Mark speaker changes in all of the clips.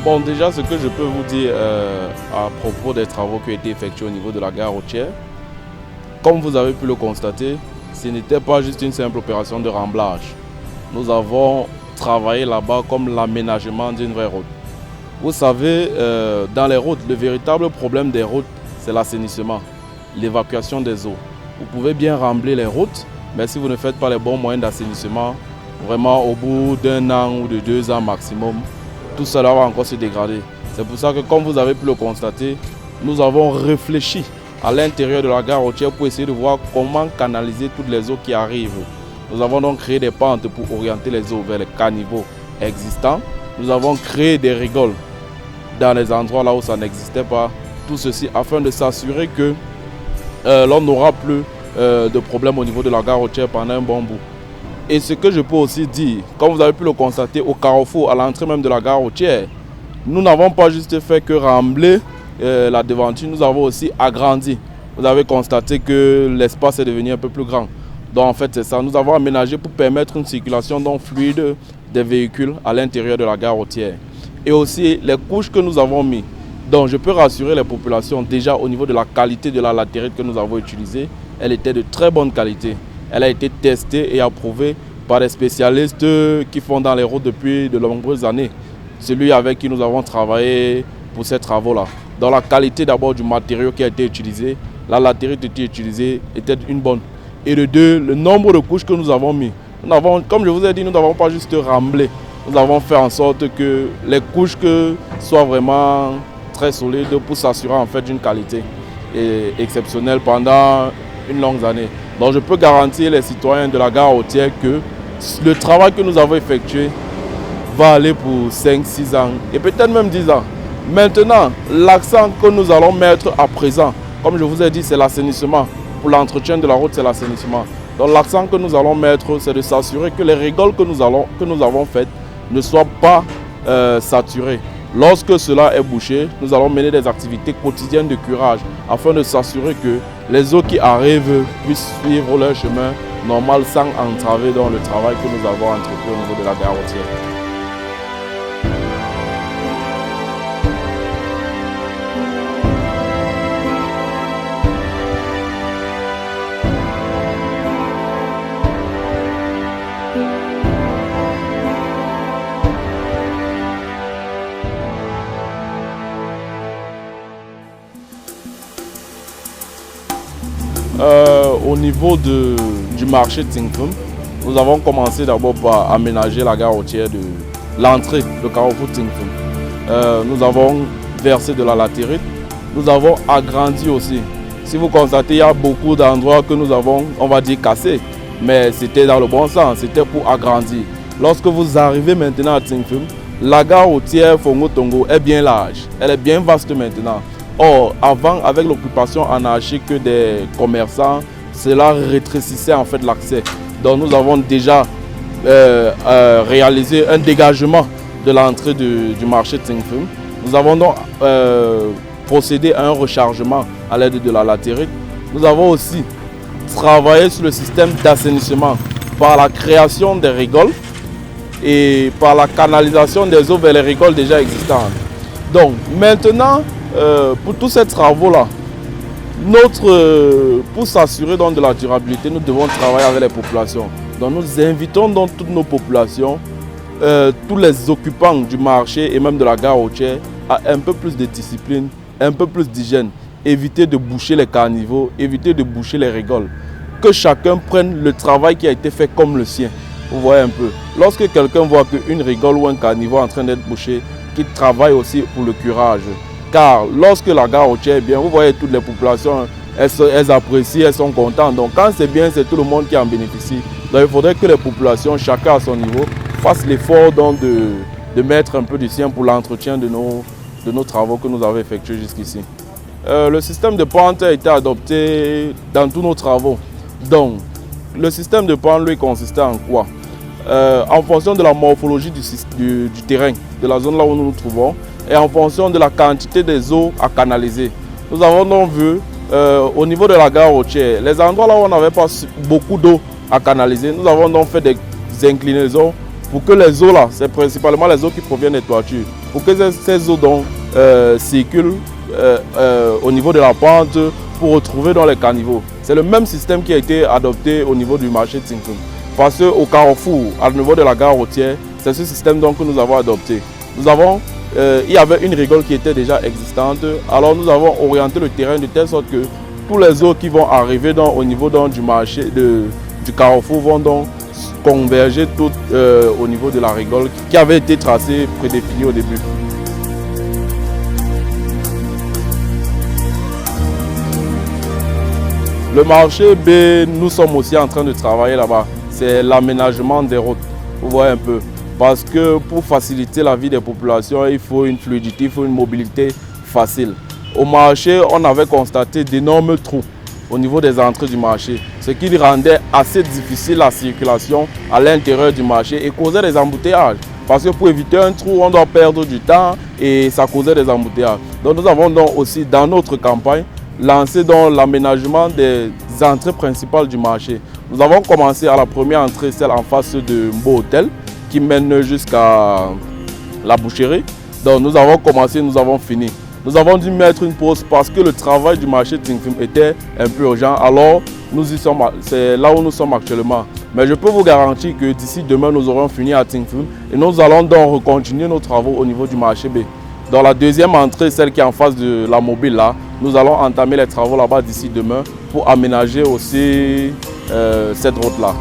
Speaker 1: Bon, déjà, ce que je peux vous dire à propos des travaux qui ont été effectués au niveau de la gare routière, comme vous avez pu le constater, ce n'était pas juste une simple opération de remblage. Nous avons travaillé là-bas comme l'aménagement d'une vraie route. Vous savez, dans les routes, le véritable problème des routes, c'est l'assainissement, l'évacuation des eaux. Vous pouvez bien rembler les routes, mais si vous ne faites pas les bons moyens d'assainissement, vraiment au bout d'un an ou de 2 ans maximum, tout cela va encore se dégrader. C'est pour ça que, comme vous avez pu le constater, nous avons réfléchi à l'intérieur de la gare routière pour essayer de voir comment canaliser toutes les eaux qui arrivent. Nous avons donc créé des pentes pour orienter les eaux vers les caniveaux existants. Nous avons créé des rigoles dans les endroits là où ça n'existait pas. Tout ceci afin de s'assurer que l'on n'aura plus de problème au niveau de la gare routière pendant un bon bout. Et ce que je peux aussi dire, comme vous avez pu le constater au carrefour, à l'entrée même de la gare routière, nous n'avons pas juste fait que rembler la devanture, nous avons aussi agrandi. Vous avez constaté que l'espace est devenu un peu plus grand. Donc en fait c'est ça, nous avons aménagé pour permettre une circulation donc fluide des véhicules à l'intérieur de la gare routière. Et aussi les couches que nous avons mis. Donc je peux rassurer les populations déjà au niveau de la qualité de la latérite que nous avons utilisée. Elle était de très bonne qualité. Elle a été testée et approuvée par des spécialistes qui font dans les routes depuis de nombreuses années. Celui avec qui nous avons travaillé pour ces travaux-là. Dans la qualité d'abord du matériau qui a été utilisé, la latérite qui a été utilisée était une bonne. Et de deux, le nombre de couches que nous avons mis. Comme je vous ai dit, nous n'avons pas juste remblé. Nous avons fait en sorte que les couches soient vraiment très solides pour s'assurer en fait d'une qualité exceptionnelle pendant une longue année. Donc je peux garantir les citoyens de la gare routière que le travail que nous avons effectué va aller pour 5-6 ans et peut-être même 10 ans. Maintenant, l'accent que nous allons mettre à présent, comme je vous ai dit, c'est l'assainissement. Pour l'entretien de la route, c'est l'assainissement. Donc l'accent que nous allons mettre, c'est de s'assurer que les rigoles que nous avons faites ne soient pas saturées. Lorsque cela est bouché, nous allons mener des activités quotidiennes de curage afin de s'assurer que les eaux qui arrivent puissent suivre leur chemin normal sans entraver dans le travail que nous avons entrepris au niveau de la gare routière. Au niveau du marché Tingfum, nous avons commencé d'abord par aménager la gare routière de l'entrée de carrefour Tingfum. Nous avons versé de la latérite, nous avons agrandi aussi. Si vous constatez, il y a beaucoup d'endroits que nous avons, on va dire, cassés, mais c'était dans le bon sens, c'était pour agrandir. Lorsque vous arrivez maintenant à Tingfum, la gare routière Fongo Tongo est bien large, elle est bien vaste maintenant. Or, avant, avec l'occupation anarchique des commerçants, cela rétrécissait en fait l'accès. Donc nous avons déjà réalisé un dégagement de l'entrée du marché Tingfum. Nous avons donc procédé à un rechargement à l'aide de la latérite. Nous avons aussi travaillé sur le système d'assainissement par la création des rigoles et par la canalisation des eaux vers les rigoles déjà existantes. Donc maintenant, pour tous ces travaux-là, pour s'assurer de la durabilité, nous devons travailler avec les populations. Donc nous invitons donc toutes nos populations, tous les occupants du marché et même de la gare routière à un peu plus de discipline, un peu plus d'hygiène. Éviter de boucher les caniveaux, éviter de boucher les rigoles. Que chacun prenne le travail qui a été fait comme le sien. Vous voyez un peu. Lorsque quelqu'un voit qu'une rigole ou un caniveau est en train d'être bouché, qu'il travaille aussi pour le curage. Car lorsque la gare routière est bien, vous voyez toutes les populations, elles apprécient, elles sont contentes. Donc quand c'est bien, c'est tout le monde qui en bénéficie. Donc il faudrait que les populations, chacun à son niveau, fassent l'effort de mettre un peu du sien pour l'entretien de nos travaux que nous avons effectués jusqu'ici. Le système de pente a été adopté dans tous nos travaux. Donc le système de pente lui consistait en quoi? En fonction de la morphologie du terrain, de la zone là où nous nous trouvons, et en fonction de la quantité des eaux à canaliser. Nous avons donc vu au niveau de la gare routière, les endroits là où on n'avait pas beaucoup d'eau à canaliser, nous avons donc fait des inclinaisons pour que les eaux là, c'est principalement les eaux qui proviennent des toitures, pour que ces eaux donc, circulent au niveau de la pente pour retrouver dans les caniveaux. C'est le même système qui a été adopté au niveau du marché Ting Fung. Parce qu'au carrefour, au niveau de la gare routière, c'est ce système donc que nous avons adopté. Il y avait une rigole qui était déjà existante, alors nous avons orienté le terrain de telle sorte que tous les eaux qui vont arriver au niveau du marché du carrefour vont donc converger tout au niveau de la rigole qui avait été tracée, prédéfinie au début. Le marché B, nous sommes aussi en train de travailler là-bas. C'est l'aménagement des routes. Vous voyez un peu. Parce que pour faciliter la vie des populations, il faut une fluidité, il faut une mobilité facile. Au marché, on avait constaté d'énormes trous au niveau des entrées du marché, ce qui rendait assez difficile la circulation à l'intérieur du marché et causait des embouteillages. Parce que pour éviter un trou, on doit perdre du temps et ça causait des embouteillages. Donc nous avons donc aussi dans notre campagne lancé l'aménagement des entrées principales du marché. Nous avons commencé à la première entrée, celle en face de Mbo Hotel, qui mène jusqu'à la boucherie. Donc nous avons commencé, nous avons fini. Nous avons dû mettre une pause parce que le travail du marché Ting Fung était un peu urgent. Alors c'est là où nous sommes actuellement. Mais je peux vous garantir que d'ici demain, nous aurons fini à Ting Fung et nous allons donc recontinuer nos travaux au niveau du marché B. Dans la deuxième entrée, celle qui est en face de la mobile là, nous allons entamer les travaux là-bas d'ici demain pour aménager aussi cette route là.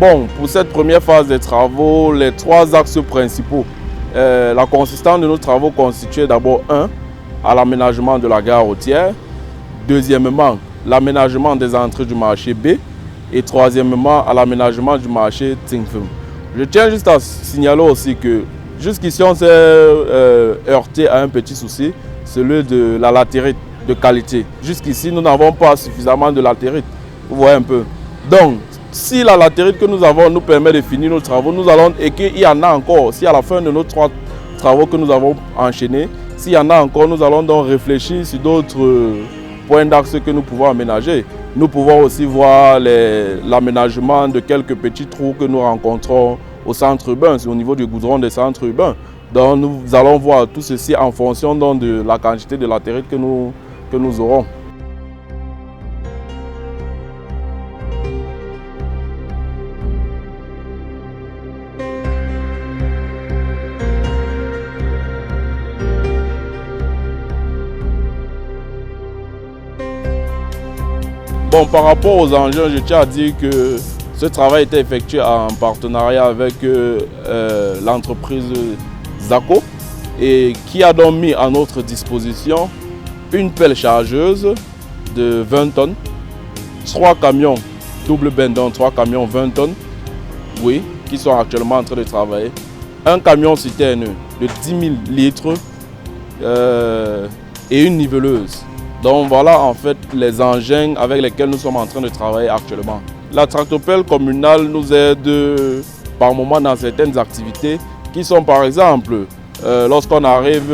Speaker 1: Bon, pour cette première phase des travaux, les trois axes principaux, la consistance de nos travaux constituait d'abord à l'aménagement de la gare routière, deuxièmement, l'aménagement des entrées du marché B et troisièmement, à l'aménagement du marché Ting Fung. Je tiens juste à signaler aussi que jusqu'ici, on s'est heurté à un petit souci, celui de la latérite de qualité. Jusqu'ici, nous n'avons pas suffisamment de latérite, vous voyez un peu. Donc, si la latérite que nous avons nous permet de finir nos travaux, nous allons, et qu'il y en a encore, si à la fin de nos 3 travaux que nous avons enchaînés, s'il y en a encore, nous allons donc réfléchir sur d'autres points d'axe que nous pouvons aménager. Nous pouvons aussi voir l'aménagement de quelques petits trous que nous rencontrons au centre urbain, au niveau du goudron des centres urbains. Donc nous allons voir tout ceci en fonction donc, de la quantité de latérite que nous aurons. Bon, par rapport aux engins, je tiens à dire que ce travail a été effectué en partenariat avec l'entreprise Zaco et qui a donc mis à notre disposition une pelle chargeuse de 20 tonnes, 3 camions double bendon, 3 camions 20 tonnes, oui, qui sont actuellement en train de travailler, un camion citerne de 10 000 litres et une niveleuse. Donc voilà en fait les engins avec lesquels nous sommes en train de travailler actuellement. La tractopelle communale nous aide par moment dans certaines activités qui sont par exemple, lorsqu'on arrive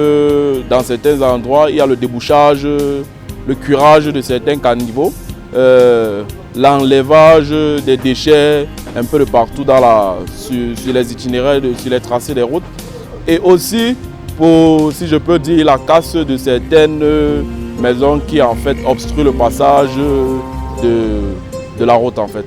Speaker 1: dans certains endroits, il y a le débouchage, le curage de certains caniveaux, l'enlèvage des déchets un peu de partout sur les itinéraires, sur les tracés des routes. Et aussi, si je peux dire, la casse de certaines maisons qui en fait obstruent le passage de la route en fait.